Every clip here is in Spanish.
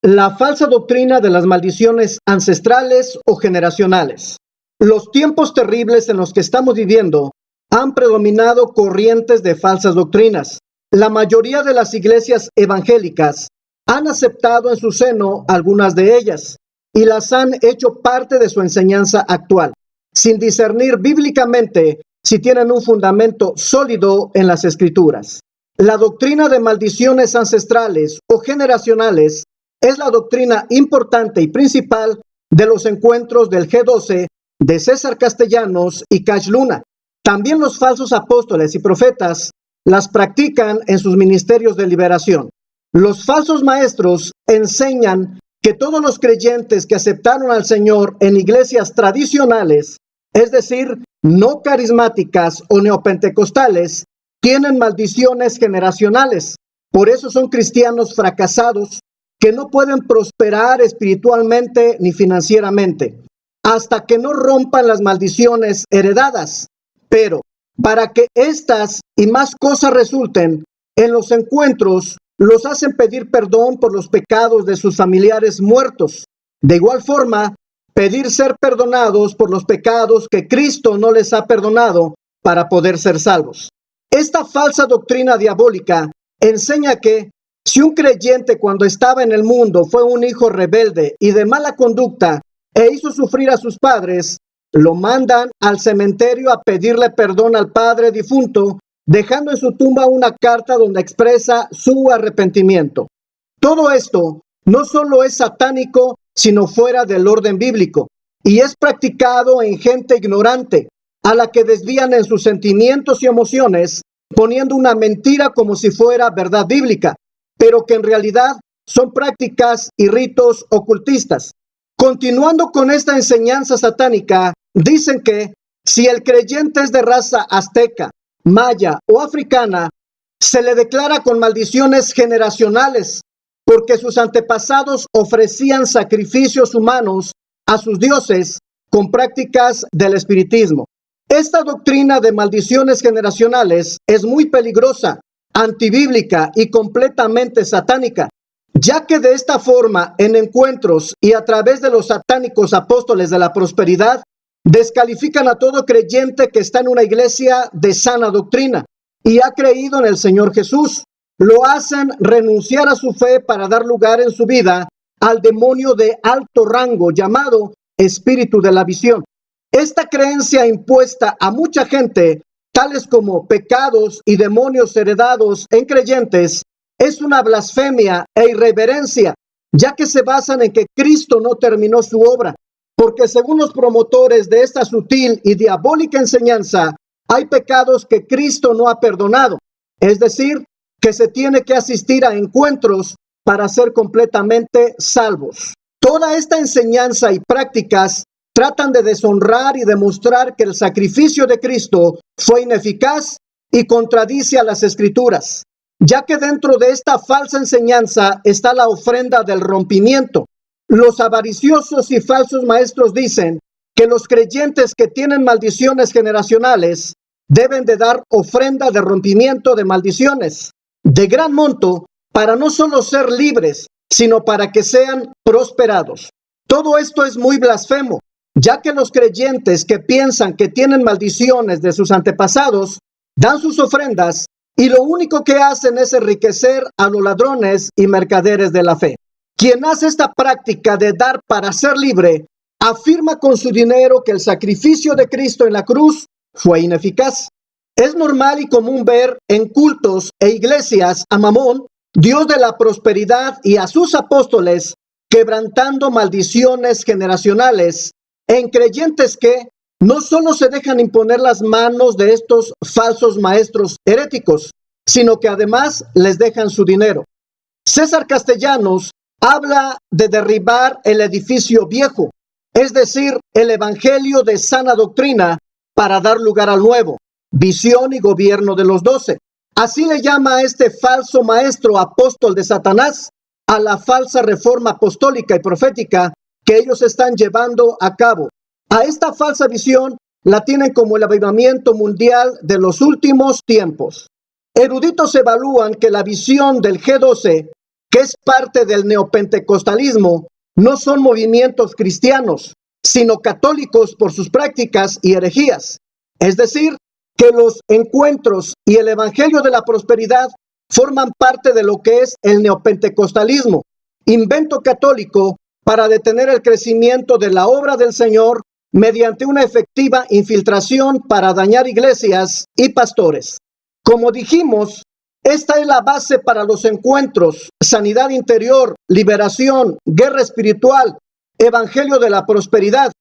La falsa doctrina de las maldiciones ancestrales o generacionales. Los tiempos terribles en los que estamos viviendo han predominado corrientes de falsas doctrinas. La mayoría de las iglesias evangélicas han aceptado en su seno algunas de ellas y las han hecho parte de su enseñanza actual, sin discernir bíblicamente si tienen un fundamento sólido en las Escrituras. La doctrina de maldiciones ancestrales o generacionales es la doctrina importante y principal de los encuentros del G12 de César Castellanos y Cash Luna. También los falsos apóstoles y profetas las practican en sus ministerios de liberación. Los falsos maestros enseñan que todos los creyentes que aceptaron al Señor en iglesias tradicionales, es decir, no carismáticas o neopentecostales, tienen maldiciones generacionales. Por eso son cristianos fracasados que no pueden prosperar espiritualmente ni financieramente, hasta que no rompan las maldiciones heredadas. Pero para que estas y más cosas resulten, en los encuentros los hacen pedir perdón por los pecados de sus familiares muertos. De igual forma, pedir ser perdonados por los pecados que Cristo no les ha perdonado para poder ser salvos. Esta falsa doctrina diabólica enseña que si un creyente cuando estaba en el mundo fue un hijo rebelde y de mala conducta e hizo sufrir a sus padres, lo mandan al cementerio a pedirle perdón al padre difunto, dejando en su tumba una carta donde expresa su arrepentimiento. Todo esto no solo es satánico, sino fuera del orden bíblico, y es practicado en gente ignorante, a la que desvían en sus sentimientos y emociones, poniendo una mentira como si fuera verdad bíblica, pero que en realidad son prácticas y ritos ocultistas. Continuando con esta enseñanza satánica, dicen que si el creyente es de raza azteca, maya o africana, se le declara con maldiciones generacionales, porque sus antepasados ofrecían sacrificios humanos a sus dioses con prácticas del espiritismo. Esta doctrina de maldiciones generacionales es muy peligrosa, antibíblica y completamente satánica, ya que de esta forma, en encuentros y a través de los satánicos apóstoles de la prosperidad, descalifican a todo creyente que está en una iglesia de sana doctrina y ha creído en el Señor Jesús. Lo hacen renunciar a su fe para dar lugar en su vida al demonio de alto rango llamado espíritu de la visión. Esta creencia impuesta a mucha gente, tales como pecados y demonios heredados en creyentes, es una blasfemia e irreverencia, ya que se basan en que Cristo no terminó su obra, porque según los promotores de esta sutil y diabólica enseñanza, hay pecados que Cristo no ha perdonado, es decir, que se tiene que asistir a encuentros para ser completamente salvos. Toda esta enseñanza y prácticas tratan de deshonrar y demostrar que el sacrificio de Cristo fue ineficaz y contradice a las Escrituras, ya que dentro de esta falsa enseñanza está la ofrenda del rompimiento. Los avariciosos y falsos maestros dicen que los creyentes que tienen maldiciones generacionales deben de dar ofrenda de rompimiento de maldiciones de gran monto para no solo ser libres, sino para que sean prosperados. Todo esto es muy blasfemo, ya que los creyentes que piensan que tienen maldiciones de sus antepasados dan sus ofrendas y lo único que hacen es enriquecer a los ladrones y mercaderes de la fe. Quien hace esta práctica de dar para ser libre, afirma con su dinero que el sacrificio de Cristo en la cruz fue ineficaz. Es normal y común ver en cultos e iglesias a Mamón, dios de la prosperidad, y a sus apóstoles quebrantando maldiciones generacionales en creyentes que no solo se dejan imponer las manos de estos falsos maestros heréticos, sino que además les dejan su dinero. César Castellanos habla de derribar el edificio viejo, es decir, el evangelio de sana doctrina, para dar lugar al nuevo, visión y gobierno de los 12. Así le llama a este falso maestro apóstol de Satanás a la falsa reforma apostólica y profética que ellos están llevando a cabo. A esta falsa visión la tienen como el avivamiento mundial de los últimos tiempos. Eruditos evalúan que la visión del G12, que es parte del neopentecostalismo, no son movimientos cristianos, sino católicos por sus prácticas y herejías. Es decir, que los encuentros y el evangelio de la prosperidad forman parte de lo que es el neopentecostalismo, invento católico para detener el crecimiento de la obra del Señor mediante una efectiva infiltración para dañar iglesias y pastores. Como dijimos, esta es la base para los encuentros: sanidad interior, liberación, guerra espiritual, evangelio de la prosperidad.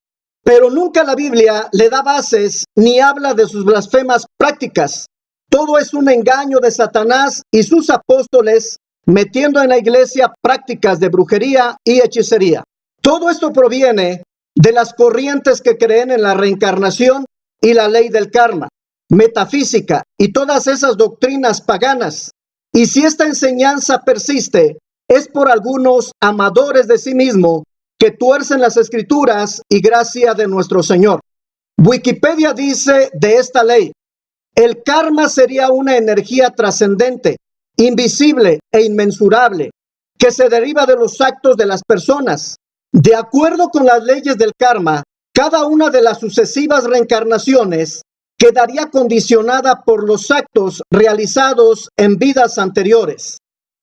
Pero nunca la Biblia le da bases ni habla de sus blasfemas prácticas. Todo es un engaño de Satanás y sus apóstoles, metiendo en la iglesia prácticas de brujería y hechicería. Todo esto proviene de las corrientes que creen en la reencarnación y la ley del karma, metafísica y todas esas doctrinas paganas. Y si esta enseñanza persiste, es por algunos amadores de sí mismo que tuercen las escrituras y gracia de nuestro Señor. Wikipedia dice de esta ley: el karma sería una energía trascendente, invisible e inmensurable, que se deriva de los actos de las personas. De acuerdo con las leyes del karma, cada una de las sucesivas reencarnaciones quedaría condicionada por los actos realizados en vidas anteriores.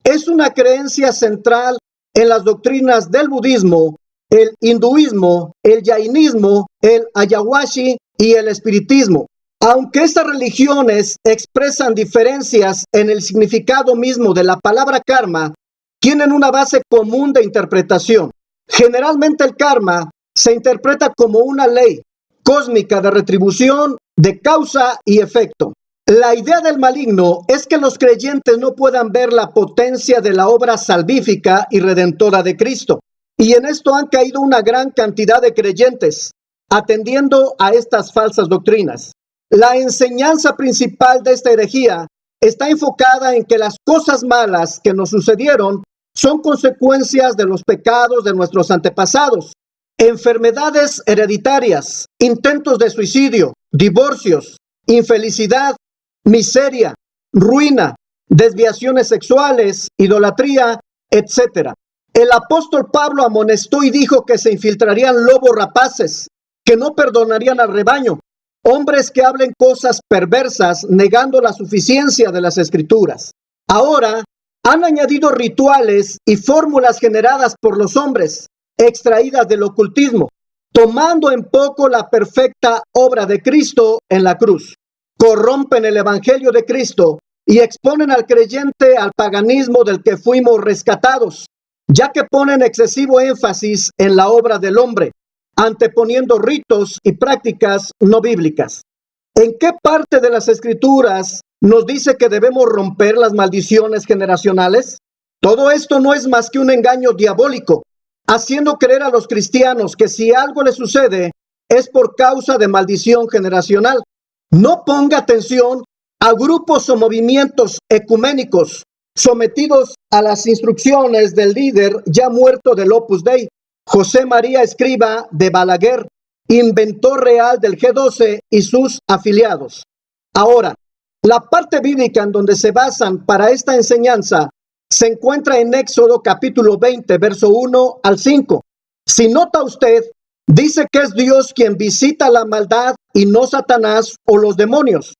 Es una creencia central en las doctrinas del budismo, el hinduismo, el jainismo, el ayahuasca y el espiritismo. Aunque estas religiones expresan diferencias en el significado mismo de la palabra karma, tienen una base común de interpretación. Generalmente el karma se interpreta como una ley cósmica de retribución, de causa y efecto. La idea del maligno es que los creyentes no puedan ver la potencia de la obra salvífica y redentora de Cristo. Y en esto han caído una gran cantidad de creyentes, atendiendo a estas falsas doctrinas. La enseñanza principal de esta herejía está enfocada en que las cosas malas que nos sucedieron son consecuencias de los pecados de nuestros antepasados. Enfermedades hereditarias, intentos de suicidio, divorcios, infelicidad, miseria, ruina, desviaciones sexuales, idolatría, etc. El apóstol Pablo amonestó y dijo que se infiltrarían lobos rapaces, que no perdonarían al rebaño, hombres que hablen cosas perversas negando la suficiencia de las escrituras. Ahora han añadido rituales y fórmulas generadas por los hombres, extraídas del ocultismo, tomando en poco la perfecta obra de Cristo en la cruz. Corrompen el evangelio de Cristo y exponen al creyente al paganismo del que fuimos rescatados, ya que ponen excesivo énfasis en la obra del hombre, anteponiendo ritos y prácticas no bíblicas. ¿En qué parte de las escrituras nos dice que debemos romper las maldiciones generacionales? Todo esto no es más que un engaño diabólico, haciendo creer a los cristianos que si algo les sucede es por causa de maldición generacional. No ponga atención a grupos o movimientos ecuménicos sometidos a las instrucciones del líder ya muerto del Opus Dei, José María Escriba de Balaguer, inventor real del G12 y sus afiliados. Ahora, la parte bíblica en donde se basan para esta enseñanza se encuentra en Éxodo capítulo 20, verso 1 al 5. Si nota usted, dice que es Dios quien visita la maldad y no Satanás o los demonios.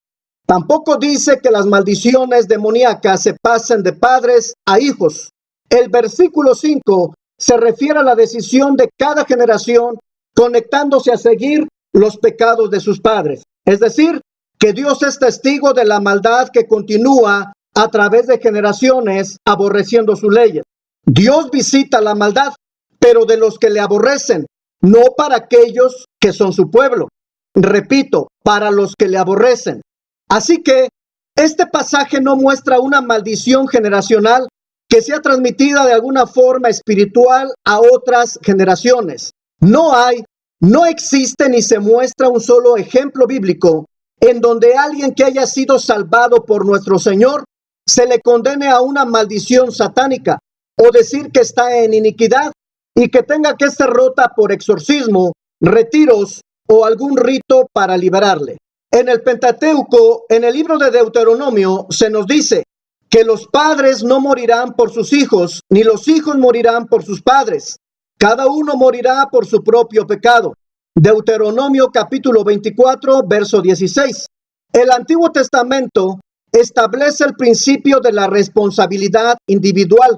Tampoco dice que las maldiciones demoníacas se pasen de padres a hijos. El versículo 5 se refiere a la decisión de cada generación conectándose a seguir los pecados de sus padres. Es decir, que Dios es testigo de la maldad que continúa a través de generaciones aborreciendo sus leyes. Dios visita la maldad, pero de los que le aborrecen, no para aquellos que son su pueblo. Repito, para los que le aborrecen. Así que este pasaje no muestra una maldición generacional que sea transmitida de alguna forma espiritual a otras generaciones. No existe ni se muestra un solo ejemplo bíblico en donde alguien que haya sido salvado por nuestro Señor se le condene a una maldición satánica o decir que está en iniquidad y que tenga que ser rota por exorcismo, retiros o algún rito para liberarle. En el Pentateuco, en el libro de Deuteronomio, se nos dice que los padres no morirán por sus hijos, ni los hijos morirán por sus padres. Cada uno morirá por su propio pecado. Deuteronomio capítulo 24, verso 16. El Antiguo Testamento establece el principio de la responsabilidad individual,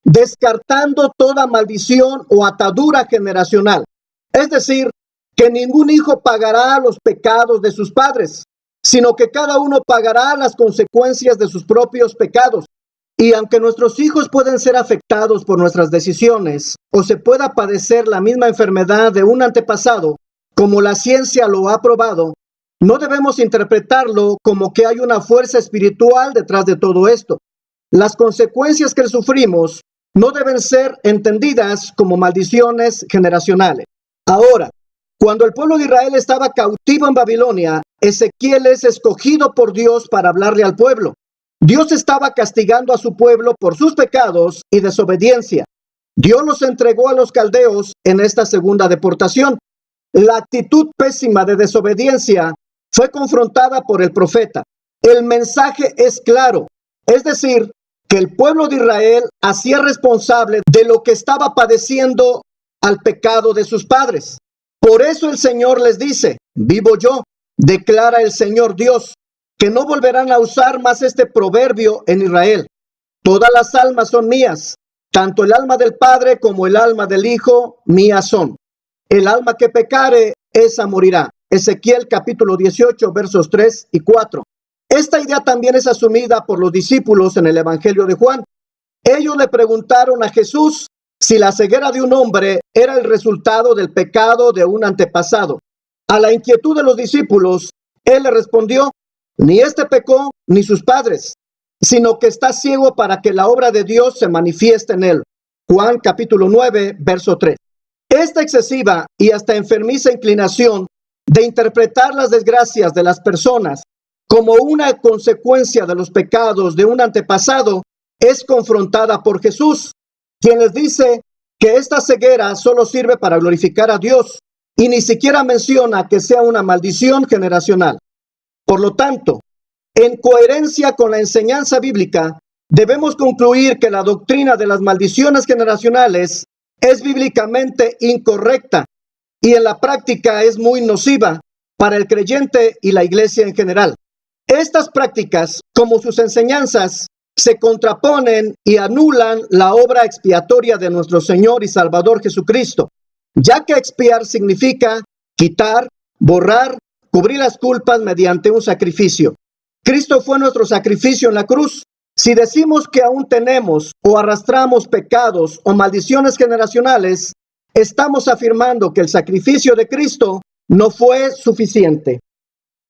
descartando toda maldición o atadura generacional. Es decir, que ningún hijo pagará los pecados de sus padres, sino que cada uno pagará las consecuencias de sus propios pecados. Y aunque nuestros hijos pueden ser afectados por nuestras decisiones, o se pueda padecer la misma enfermedad de un antepasado, como la ciencia lo ha probado, no debemos interpretarlo como que hay una fuerza espiritual detrás de todo esto. Las consecuencias que sufrimos no deben ser entendidas como maldiciones generacionales. Ahora, cuando el pueblo de Israel estaba cautivo en Babilonia, Ezequiel es escogido por Dios para hablarle al pueblo. Dios estaba castigando a su pueblo por sus pecados y desobediencia. Dios los entregó a los caldeos en esta segunda deportación. La actitud pésima de desobediencia fue confrontada por el profeta. El mensaje es claro, es decir, que el pueblo de Israel hacía responsable de lo que estaba padeciendo al pecado de sus padres. Por eso el Señor les dice: vivo yo, declara el Señor Dios, que no volverán a usar más este proverbio en Israel. Todas las almas son mías, tanto el alma del Padre como el alma del Hijo, mías son. El alma que pecare, esa morirá. Ezequiel capítulo 18, versos 3 y 4. Esta idea también es asumida por los discípulos en el Evangelio de Juan. Ellos le preguntaron a Jesús si la ceguera de un hombre era el resultado del pecado de un antepasado. A la inquietud de los discípulos, él le respondió: ni este pecó, ni sus padres, sino que está ciego para que la obra de Dios se manifieste en él. Juan capítulo 9, verso 3. Esta excesiva y hasta enfermiza inclinación de interpretar las desgracias de las personas como una consecuencia de los pecados de un antepasado es confrontada por Jesús, quien les dice que esta ceguera solo sirve para glorificar a Dios y ni siquiera menciona que sea una maldición generacional. Por lo tanto, en coherencia con la enseñanza bíblica, debemos concluir que la doctrina de las maldiciones generacionales es bíblicamente incorrecta y en la práctica es muy nociva para el creyente y la iglesia en general. Estas prácticas, como sus enseñanzas, se contraponen y anulan la obra expiatoria de nuestro Señor y Salvador Jesucristo, ya que expiar significa quitar, borrar, cubrir las culpas mediante un sacrificio. Cristo fue nuestro sacrificio en la cruz. Si decimos que aún tenemos o arrastramos pecados o maldiciones generacionales, estamos afirmando que el sacrificio de Cristo no fue suficiente.